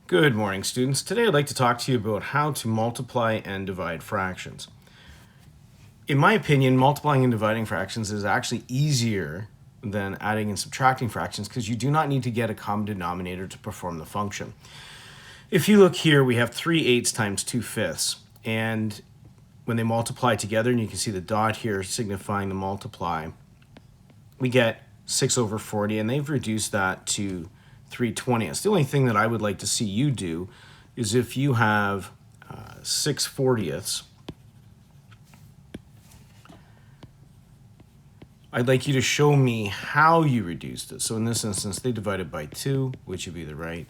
Good morning, students. Today I'd like to talk to you about how to multiply and divide fractions. In my opinion, multiplying and dividing fractions is actually easier than adding and subtracting fractions because you do not need to get a common denominator to perform the function. If you look here, we have 3/8 times 2/5, and when they multiply together, and you can see the dot here signifying the multiply, we get 6/40, and they've reduced that to 3/20. The only thing that I would like to see you do is if you have 6/40, I'd like you to show me how you reduced it. So in this instance, they divided by 2, which would be the right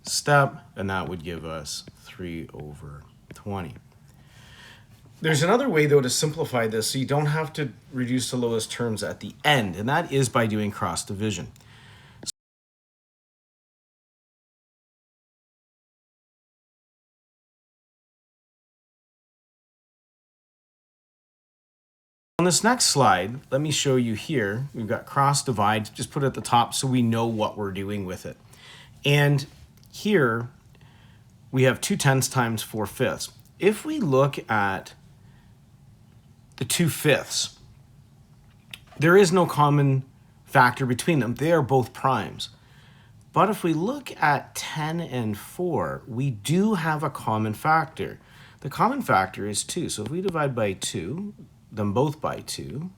step, and that would give us 3/20. There's another way, though, to simplify this so you don't have to reduce the lowest terms at the end, and that is by doing cross division. On this next slide, let me show you here, we've got cross divide, just put it at the top so we know what we're doing with it. And here we have 2/10 times 4/5. If we look at the 2/5, there is no common factor between them. They are both primes. But if we look at 10 and 4, we do have a common factor. The common factor is 2. So if we divide by 2, them both by 2,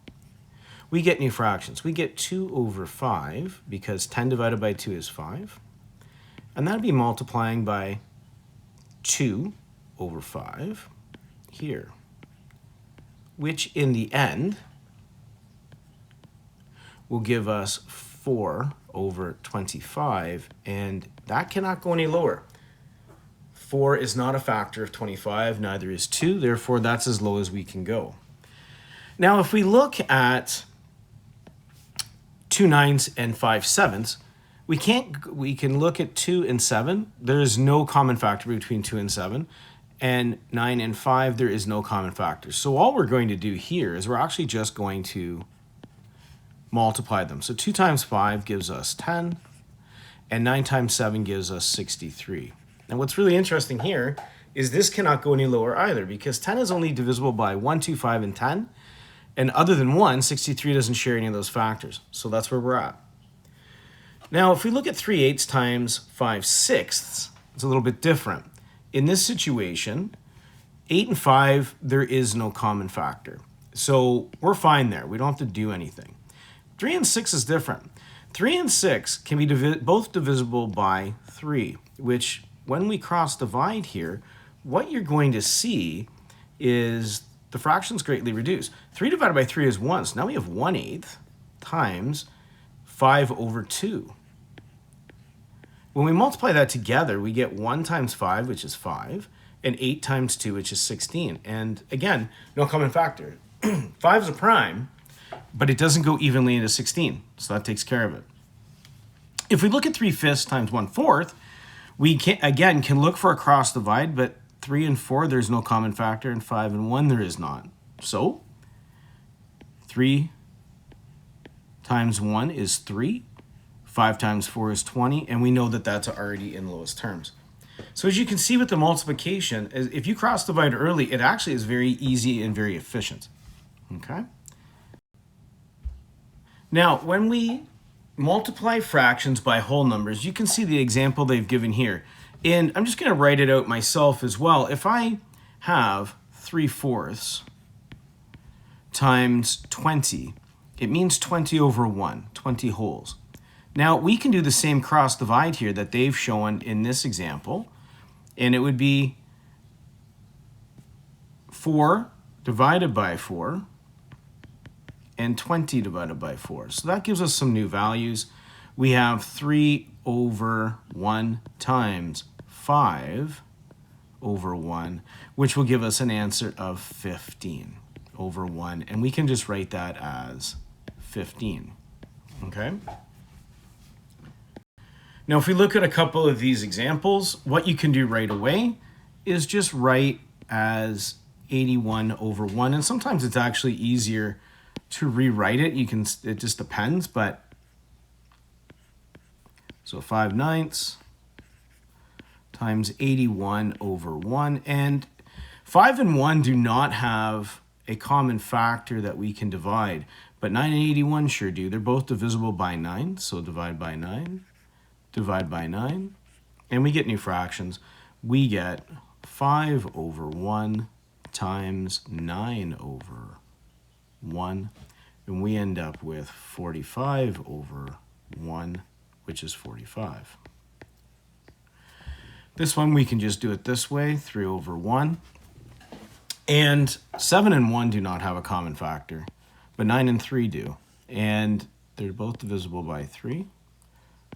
we get new fractions. We get 2/5 because 10 divided by 2 is 5. And that'd be multiplying by 2/5 here, which in the end will give us 4/25, and that cannot go any lower. 4 is not a factor of 25, neither is 2, therefore that's as low as we can go. Now, if we look at 2 9s and 5 7s, we can look at 2 and 7. There is no common factor between 2 and 7, and 9 and 5, there is no common factor. So all we're going to do here is we're actually just going to multiply them. So 2 times 5 gives us 10, and 9 times 7 gives us 63. And what's really interesting here is this cannot go any lower either, because 10 is only divisible by 1, 2, 5, and 10. And other than 1, 63 doesn't share any of those factors. So that's where we're at. Now, if we look at 3/8 times 5/6, it's a little bit different. In this situation, 8 and 5, there is no common factor. So we're fine there. We don't have to do anything. 3 and 6 is different. 3 and 6 can be both divisible by 3, which when we cross divide here, what you're going to see is the fractions greatly reduce. 3 divided by 3 is 1, so now we have 1/8 times 5/2. When we multiply that together, we get 1 times 5, which is 5, and 8 times 2, which is 16. And again, no common factor. 5 is a prime, but it doesn't go evenly into 16, so that takes care of it. If we look at 3/5 times 1/4, we can look for a cross divide, but 3 and 4, there's no common factor, and 5 and 1, there is not. So 3 times 1 is 3, 5 times 4 is 20, and we know that that's already in lowest terms. So as you can see with the multiplication, if you cross divide early, it actually is very easy and very efficient. Okay? Now, when we multiply fractions by whole numbers, you can see the example they've given here. And I'm just going to write it out myself as well. If I have 3/4 times 20, it means 20/1, 20 wholes. Now, we can do the same cross divide here that they've shown in this example, and it would be 4 divided by 4 and 20 divided by 4. So that gives us some new values. We have 3/1 times 5/1, which will give us an answer of 15/1. And we can just write that as 15. Okay? Now, if we look at a couple of these examples, what you can do right away is just write as 81/1. And sometimes it's actually easier to rewrite it. It just depends, but so 5/9 times 81 over 1. And 5 and 1 do not have a common factor that we can divide, but 9 and 81 sure do. They're both divisible by 9, so divide by 9, divide by 9, and we get new fractions. We get 5 over 1 times 9 over 1, and we end up with 45 over 1, which is 45. This one we can just do it this way, 3 over 1. And 7 and 1 do not have a common factor, but 9 and 3 do. And they're both divisible by 3,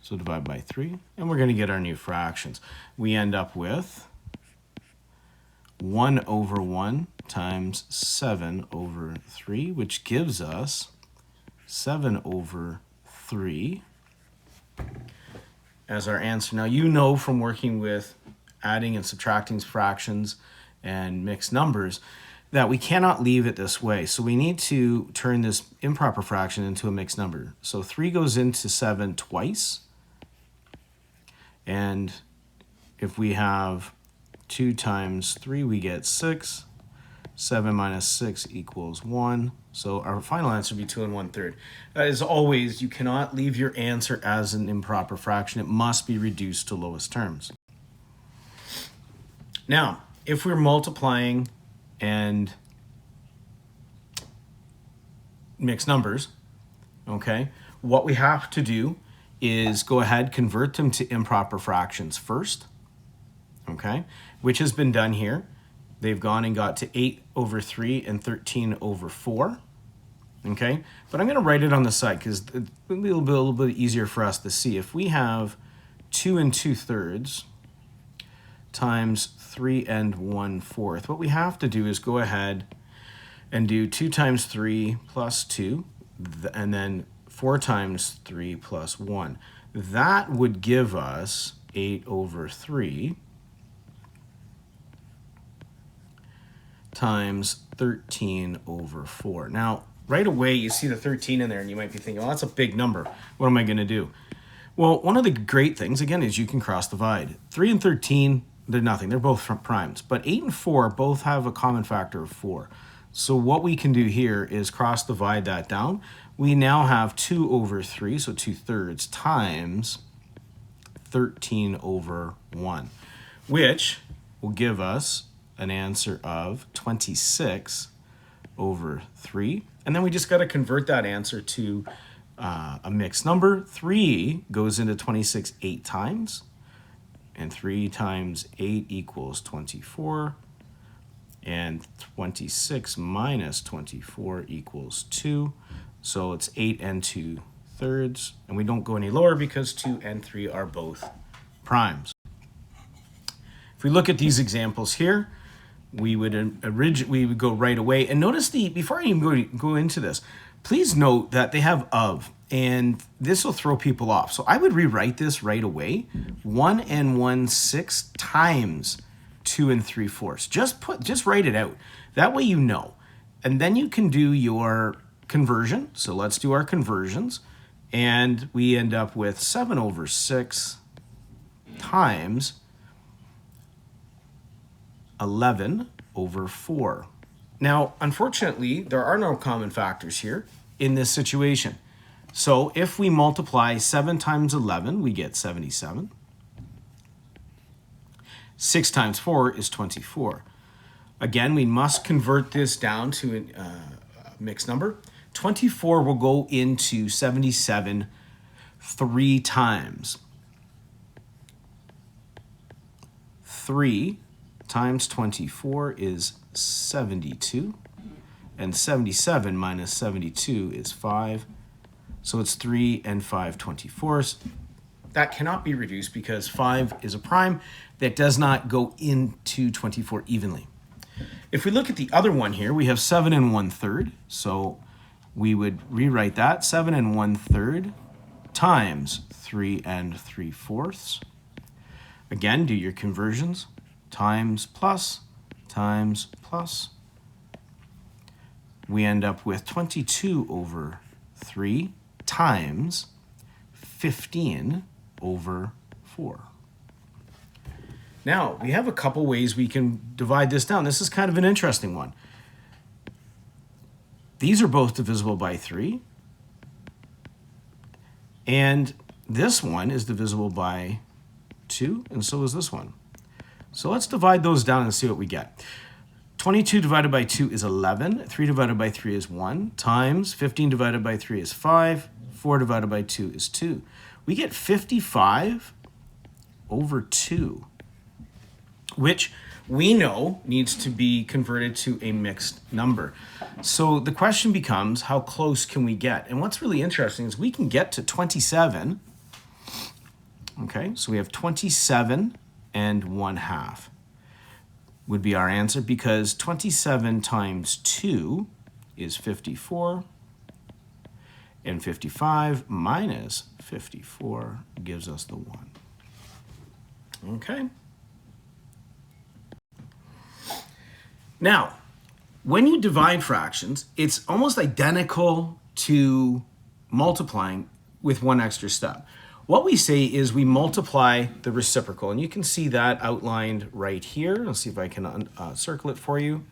so divide by 3, and we're going to get our new fractions. We end up with 1 over 1 times 7 over 3, which gives us 7 over 3 as our answer. Now, you know from working with adding and subtracting fractions and mixed numbers that we cannot leave it this way. So we need to turn this improper fraction into a mixed number. So 3 goes into 7 twice. And if we have 2 times 3, we get 6. 7 minus 6 equals 1. So our final answer would be 2 1/3. As always, you cannot leave your answer as an improper fraction. It must be reduced to lowest terms. Now, if we're multiplying and mixed numbers, okay, what we have to do is go ahead, convert them to improper fractions first, okay, which has been done here. They've gone and got to 8 over 3 and 13 over 4, okay? But I'm going to write it on the side because it's a little bit easier for us to see. If we have 2 2/3 times 3 1/4, what we have to do is go ahead and do 2 times 3 plus 2, and then 4 times 3 plus 1. That would give us 8 over 3 times 13 over 4. Now, right away, you see the 13 in there, and you might be thinking, well, that's a big number. What am I going to do? Well, one of the great things, again, is you can cross divide. 3 and 13, they're nothing. They're both primes. But 8 and 4 both have a common factor of 4. So what we can do here is cross divide that down. We now have 2 over 3, so 2/3, times 13 over 1, which will give us an answer of 26 over 3. And then we just got to convert that answer to a mixed number. 3 goes into 26 8 times, and 3 times 8 equals 24, and 26 minus 24 equals 2. So it's 8 2/3, and we don't go any lower because 2 and 3 are both primes. If we look at these examples here, we would go right away. And notice before I even go into this, please note that they have of, and this will throw people off. So I would rewrite this right away. 1 1/6 times 2 3/4. Just write it out. That way you know. And then you can do your conversion. So let's do our conversions. And we end up with 7 over 6 times 11 over 4. Now, unfortunately, there are no common factors here in this situation. So if we multiply 7 times 11, we get 77. 6 times 4 is 24. Again, we must convert this down to a mixed number. 24 will go into 77 3 times. 3 times 24 is 72, and 77 minus 72 is 5. So it's 3 5/24. That cannot be reduced because 5 is a prime that does not go into 24 evenly. If we look at the other one here, we have 7 1/3. So we would rewrite that 7 1/3 times 3 3/4. Again, do your conversions. Times plus, times plus. We end up with 22 over 3 times 15 over 4. Now, we have a couple ways we can divide this down. This is kind of an interesting one. These are both divisible by 3. And this one is divisible by 2, and so is this one. So let's divide those down and see what we get. 22 divided by 2 is 11. 3 divided by 3 is 1. Times 15 divided by 3 is 5. 4 divided by 2 is 2. We get 55 over 2, which we know needs to be converted to a mixed number. So the question becomes, how close can we get? And what's really interesting is we can get to 27. Okay, so we have 27 and 1/2 would be our answer, because 27 times 2 is 54, and 55 minus 54 gives us the 1. Okay. Now, when you divide fractions, it's almost identical to multiplying with one extra step. What we say is we multiply the reciprocal, and you can see that outlined right here. Let's see if I can circle it for you.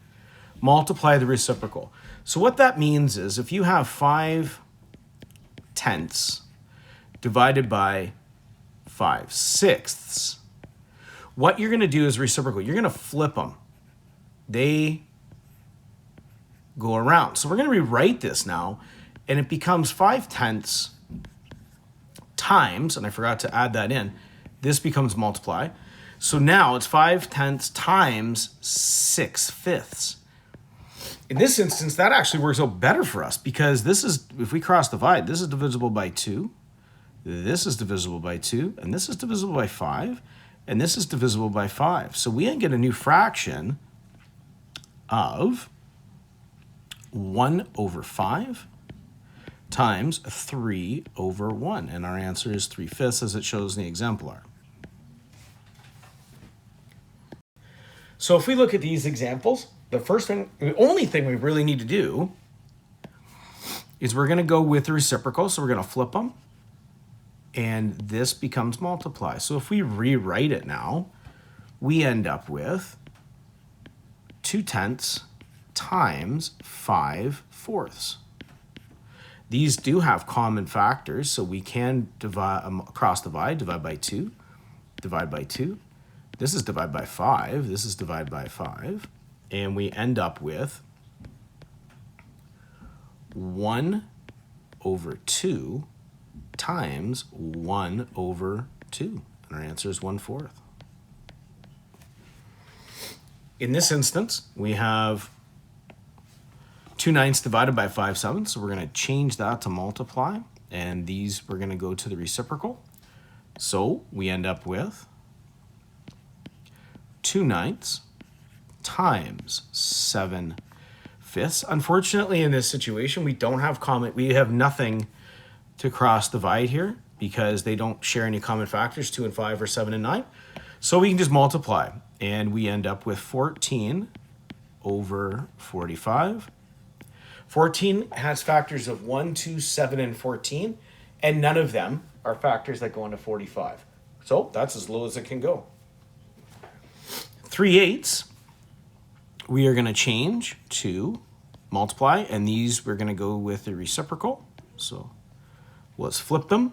Multiply the reciprocal. So what that means is if you have 5/10 divided by 5/6, what you're going to do is reciprocal. You're going to flip them. They go around. So we're going to rewrite this now, and it becomes 5/10 times, and I forgot to add that in, this becomes multiply. So now it's 5/10 times 6/5. In this instance, that actually works out better for us, because this is, if we cross divide, this is divisible by 2, this is divisible by 2, and this is divisible by 5, and this is divisible by 5. So we get a new fraction of 1 over 5 times 3 over 1. And our answer is 3/5, as it shows in the exemplar. So if we look at these examples, the only thing we really need to do is we're going to go with the reciprocal. So we're going to flip them, and this becomes multiply. So if we rewrite it now, we end up with 2/10 times 5/4. These do have common factors, so we can cross divide by 2, divide by 2. This is divide by 5, this is divide by 5, and we end up with 1 over 2 times 1 over 2, and our answer is 1/4. In this instance, we have 2/9 divided by 5/7, so we're going to change that to multiply, and these we're going to go to the reciprocal. So we end up with 2/9 times 7/5. Unfortunately, in this situation, we have nothing to cross divide here, because they don't share any common factors, 2 and 5 or 7 and 9. So we can just multiply, and we end up with 14 over 45. 14 has factors of 1, 2, 7, and 14, and none of them are factors that go into 45. So that's as low as it can go. 3/8, we are going to change to multiply, and these we're going to go with the reciprocal. So let's flip them.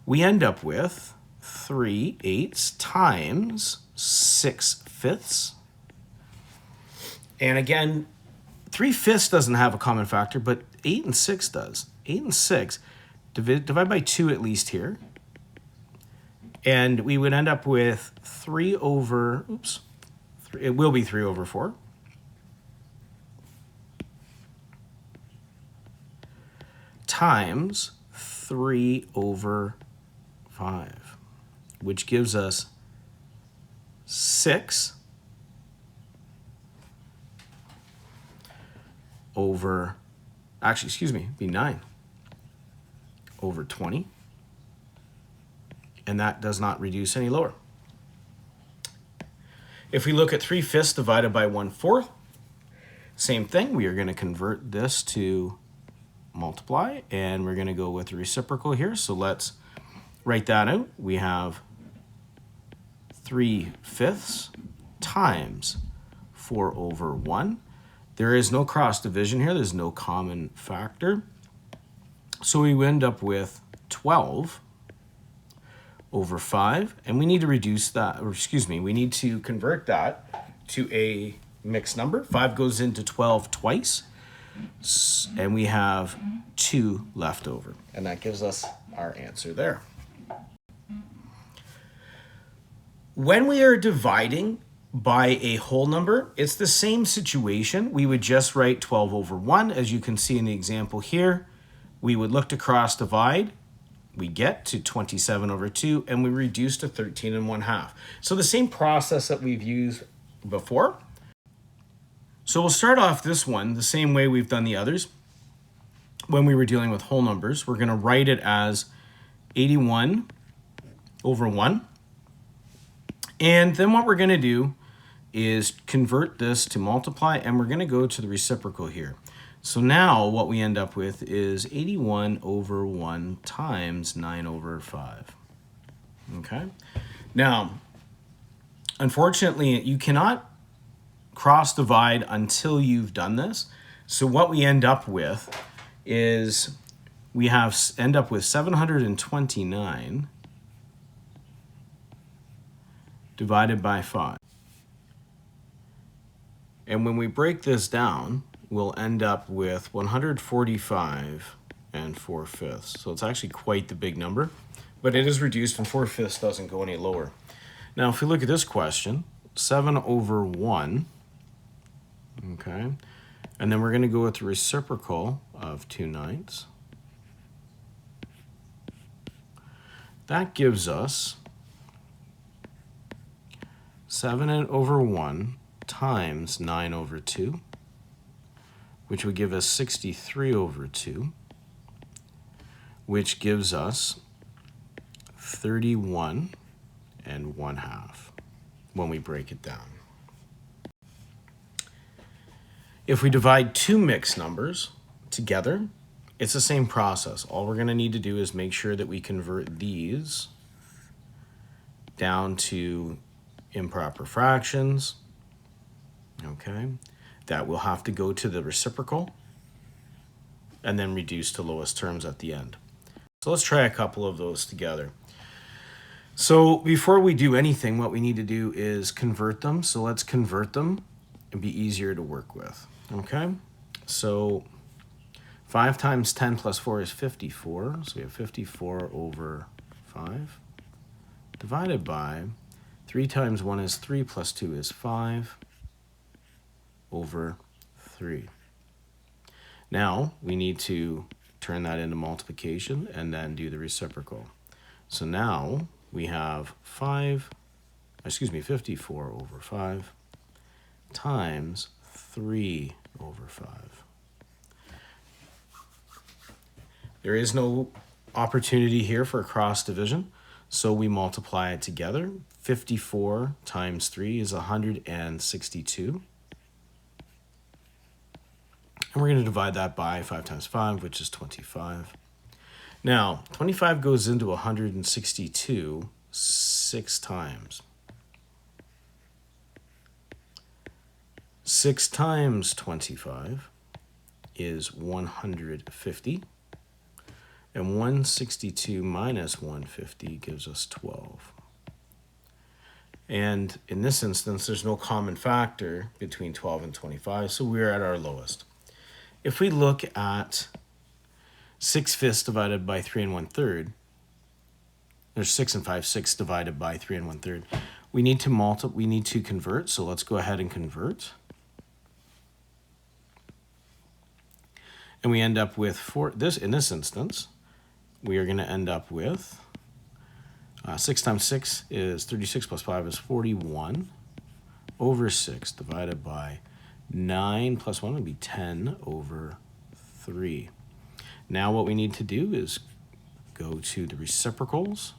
We end up with 3/8 times 6/5. And again, 3/5 doesn't have a common factor, but 8 and 6 does. 8 and 6 divide by 2 at least here. And we would end up with 3 over, it will be 3 over 4. Times 3 over 5, which gives us 6 over, be 9 over 20. And that does not reduce any lower. If we look at 3/5 divided by 1/4, same thing. We are going to convert this to multiply, and we're going to go with the reciprocal here. So let's write that out. We have 3/5 times 4 over 1. There is no cross division here. There's no common factor. So we end up with 12 over 5. And we need to reduce that, or excuse me, we need to convert that to a mixed number. 5 goes into 12 twice. And we have 2 left over. And that gives us our answer there. When we are dividing by a whole number, it's the same situation. We would just write 12 over 1. As you can see in the example here, we would look to cross divide. We get to 27 over 2, and we reduce to 13 1/2. So the same process that we've used before. So we'll start off this one the same way we've done the others. When we were dealing with whole numbers, we're going to write it as 81 over 1. And then what we're going to do is convert this to multiply, and we're going to go to the reciprocal here. So now what we end up with is 81 over 1 times 9 over 5. Okay? Now, unfortunately, you cannot cross divide until you've done this. So what we end up with is we end up with 729 divided by 5. And when we break this down, we'll end up with 145 4/5. So it's actually quite the big number, but it is reduced and 4/5 doesn't go any lower. Now, if we look at this question, 7 over 1, okay, and then we're going to go with the reciprocal of 2/9. That gives us 7 over 1 times 9 over 2, which would give us 63 over 2, which gives us 31 1/2 when we break it down. If we divide two mixed numbers together, it's the same process. All we're going to need to do is make sure that we convert these down to improper fractions. Okay, that will have to go to the reciprocal and then reduce to lowest terms at the end. So let's try a couple of those together. So before we do anything, what we need to do is convert them. So let's convert them and be easier to work with. Okay, so 5 times 10 plus 4 is 54. So we have 54 over 5 divided by 3 times 1 is 3 plus 2 is 5 over 3. Now we need to turn that into multiplication and then do the reciprocal. So now we have 54 over 5 times 3 over 5. There is no opportunity here for a cross division, so we multiply it together. 54 times 3 is 162. And we're going to divide that by 5 times 5, which is 25. Now, 25 goes into 162 6 times. 6 times 25 is 150. And 162 minus 150 gives us 12. And in this instance, there's no common factor between 12 and 25, so we're at our lowest. If we look at 6/5 divided by 3 1/3, there's 6 and 5/6 divided by 3 1/3. We need to convert, so let's go ahead and convert. And we end up with in this instance, we are going to end up with 6 times 6 is 36 plus 5 is 41 over 6 divided by 9 plus 1 would be 10 over 3. Now what we need to do is go to the reciprocals.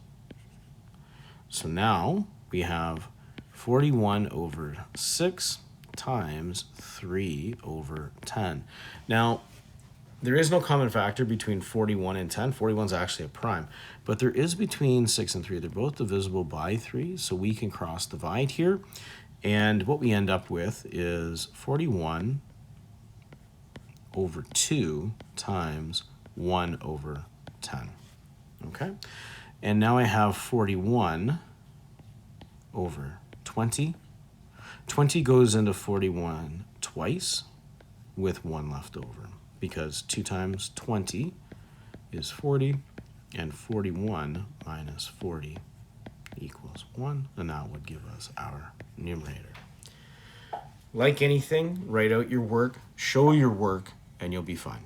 So now we have 41 over 6 times 3 over 10. Now, There is no common factor between 41 and 10. 41 is actually a prime. But there is between 6 and 3. They're both divisible by 3, so we can cross divide here. And what we end up with is 41 over 2 times 1 over 10. Okay? And now I have 41 over 20. 20 goes into 41 twice with 1 left over, because 2 times 20 is 40, and 41 minus 40 equals 1, and that would give us our numerator. Like anything, write out your work, show your work, and you'll be fine.